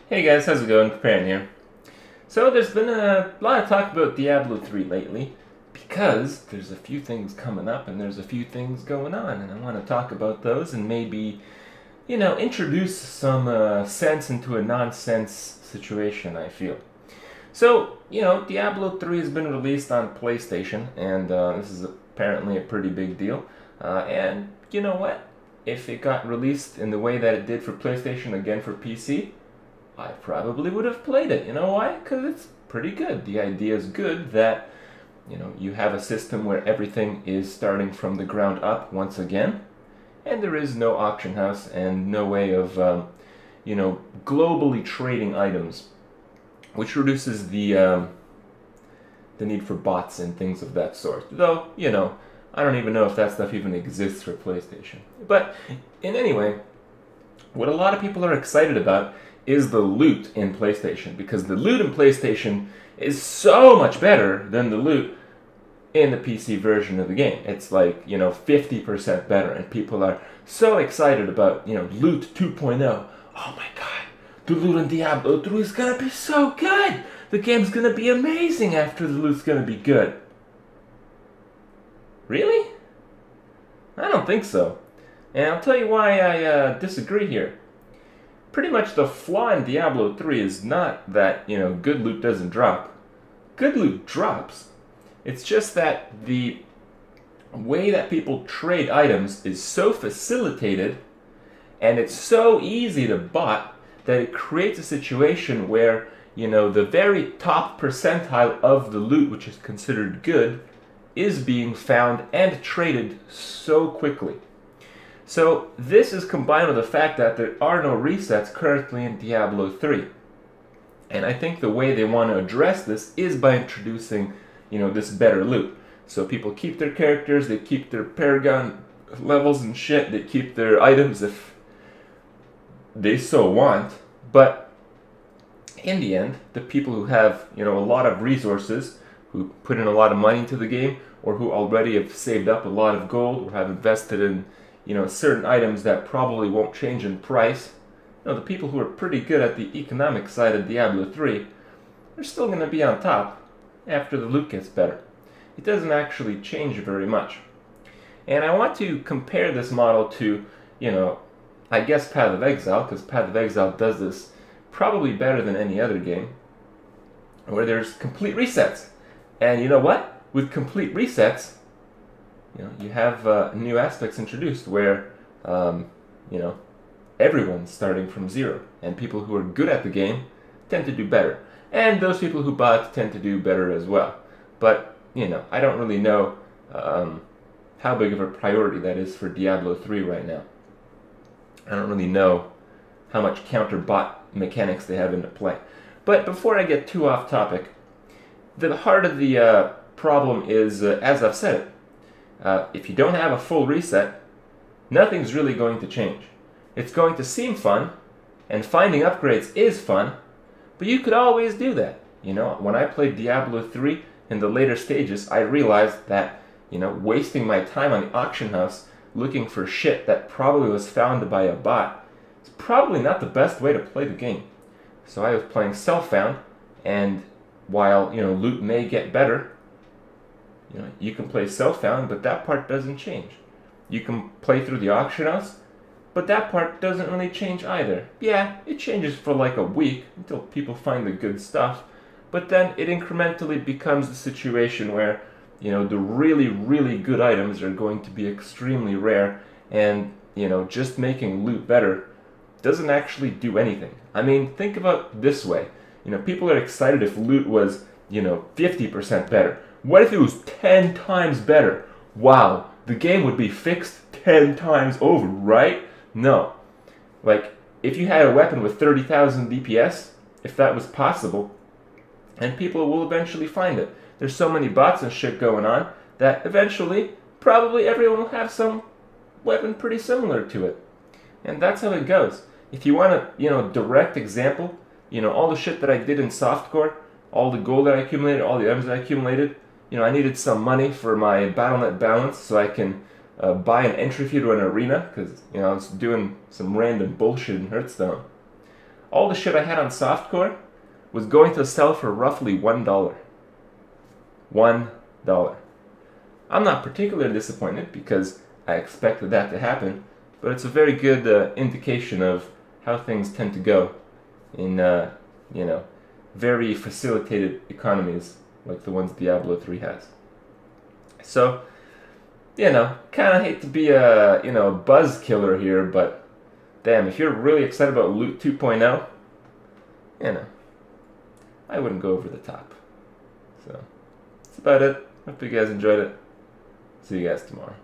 Hey guys, how's it going? Comparing here. So there's been a lot of talk about Diablo 3 lately because there's a few things coming up and there's a few things going on, and I want to talk about those and maybe, introduce some sense into a nonsense situation, I feel. So, Diablo 3 has been released on PlayStation, and this is apparently a pretty big deal. And you know what? If it got released in the way that it did for PlayStation again for PC, I probably would have played it. You know why? Because it's pretty good. The idea is good that, you have a system where everything is starting from the ground up once again, and there is no auction house and no way of, globally trading items, which reduces the need for bots and things of that sort. Though, I don't even know if that stuff even exists for PlayStation. But in any way, what a lot of people are excited about is the loot in PlayStation, because the loot in PlayStation is so much better than the loot in the PC version of the game. It's like, 50% better, and people are so excited about, loot 2.0. Oh my god, the loot in Diablo 3 is gonna be so good! The game's gonna be amazing after the loot's gonna be good. Really? I don't think so. And I'll tell you why I disagree here. Pretty much the flaw in Diablo 3 is not that, good loot doesn't drop. Good loot drops. It's just that the way that people trade items is so facilitated and it's so easy to bot that it creates a situation where, the very top percentile of the loot, which is considered good, is being found and traded so quickly. So this is combined with the fact that there are no resets currently in Diablo 3. And I think the way they want to address this is by introducing, this better loot. So people keep their characters, they keep their Paragon levels and shit, they keep their items if they so want. But in the end, the people who have, a lot of resources, who put in a lot of money into the game, or who already have saved up a lot of gold, or have invested in certain items that probably won't change in price. The people who are pretty good at the economic side of Diablo 3, they're still going to be on top after the loot gets better. It doesn't actually change very much. And I want to compare this model to, I guess Path of Exile, because Path of Exile does this probably better than any other game, where there's complete resets. And you know what? With complete resets, you have new aspects introduced where, everyone's starting from zero. And people who are good at the game tend to do better. And those people who bot tend to do better as well. But, I don't really know how big of a priority that is for Diablo 3 right now. I don't really know how much counter bot mechanics they have into play. But before I get too off topic, the heart of the problem is, as I've said it, if you don't have a full reset, nothing's really going to change. It's going to seem fun, and finding upgrades is fun, but you could always do that. When I played Diablo 3 in the later stages, I realized that, wasting my time on the auction house looking for shit that probably was found by a bot is probably not the best way to play the game. So I was playing self-found, and while, loot may get better, you can play self-found, but that part doesn't change. You can play through the auction house, but that part doesn't really change either. Yeah, it changes for like a week until people find the good stuff, but then it incrementally becomes the situation where, the really, really good items are going to be extremely rare, and, just making loot better doesn't actually do anything. I mean, think about it this way. People are excited if loot was, 50% better. What if it was 10 times better? Wow, the game would be fixed 10 times over, right? No. Like, if you had a weapon with 30,000 DPS, if that was possible, and people will eventually find it. There's so many bots and shit going on that eventually, probably everyone will have some weapon pretty similar to it. And that's how it goes. If you want a, direct example, all the shit that I did in softcore, all the gold that I accumulated, all the items that I accumulated, I needed some money for my Battle.net balance so I can buy an entry fee to an arena, because, I was doing some random bullshit in Hearthstone. all the shit I had on softcore was going to sell for roughly $1. $1. I'm not particularly disappointed because I expected that to happen, but it's a very good indication of how things tend to go in, very facilitated economies like the ones Diablo 3 has. So, kind of hate to be a, buzz killer here, but damn, if you're really excited about Loot 2.0, I wouldn't go over the top. So, that's about it. Hope you guys enjoyed it. See you guys tomorrow.